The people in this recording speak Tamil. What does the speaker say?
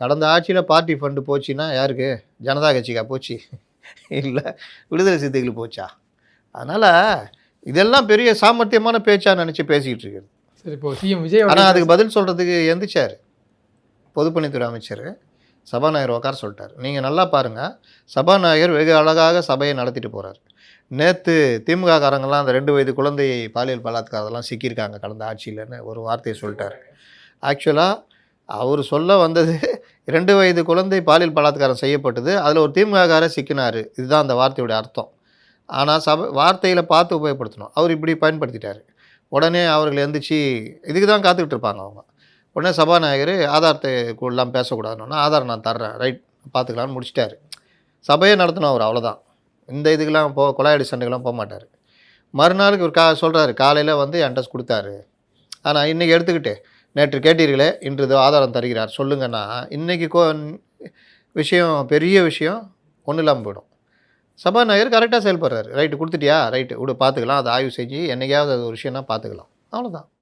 கடந்த ஆட்சியில் பார்ட்டி ஃபண்டு போச்சுன்னா யாருக்கு? ஜனதா கட்சிக்கா போச்சு? இல்லை, விடுதலை சிறுத்தைகளுக்கு போச்சா? அதனால் இதெல்லாம் பெரிய சாமர்த்தியமான பேச்சாக நினச்சி பேசிக்கிட்டு இருக்குது. சரி, இப்போ சிஎம் விஜய் ஆனால் அதுக்கு பதில் சொல்கிறதுக்கு எந்திரிச்சார் பொதுப்பணித்துறை அமைச்சர். சபாநாயகர் உட்கார சொல்லிட்டார். நீங்கள் நல்லா பாருங்கள், சபாநாயகர் வெகு அழகாக சபையை நடத்திட்டு போகிறார். நேற்று திமுக காரங்கள்லாம் அந்த 2 வயது குழந்தை பாலியல் பலாத்காரத்தெல்லாம் சிக்கியிருக்காங்க கடந்த ஆட்சியிலன்னு ஒரு வார்த்தையை சொல்லிட்டார். ஆக்சுவலாக அவர் சொல்ல வந்தது 2 வயது குழந்தை பாலியல் பலாத்காரம் செய்யப்பட்டது, அதில் ஒரு திமுககாரர் சிக்கினார், இதுதான் அந்த வார்த்தையுடைய அர்த்தம். ஆனால் வார்த்தையில் பார்த்து உபயோகப்படுத்தணும். அவர் இப்படி பயன்படுத்திட்டார். உடனே அவர்கள் எந்திரிச்சு இதுக்கு தான் காத்துக்கிட்டு இருப்பாங்க அவங்க. உடனே சபாநாயகர் ஆதாரத்தை கூடலாம் பேசக்கூடாதுன்னா, ஆதாரம் நான் தர்றேன், ரைட் பார்த்துக்கலான்னு முடிச்சிட்டாரு. சபையே நடத்தணும் அவர், அவ்வளோதான். இந்த இதுக்கெல்லாம் கொலையாடி சண்டைக்கெல்லாம் போக மாட்டார். மறுநாளுக்கு ஒரு சொல்கிறாரு, காலையில் வந்து என்கிட்ட கொடுத்தாரு, ஆனால் இன்றைக்கி எடுத்துக்கிட்டு நேற்று கேட்டீர்களே இன்று இது ஆதாரம் தருகிறார் சொல்லுங்கன்னா, இன்றைக்கி விஷயம் பெரிய விஷயம் ஒன்றும் இல்லாமல் போயிடும். சபாநாயகர் கரெக்டாக செயல்படுறாரு. ரைட்டு கொடுத்துட்டியா, ரைட்டு விடு பார்த்துக்கலாம், அதை ஆய்வு செஞ்சு என்றைக்காவது அது ஒரு விஷயம்னா பார்த்துக்கலாம், அவ்வளோதான்.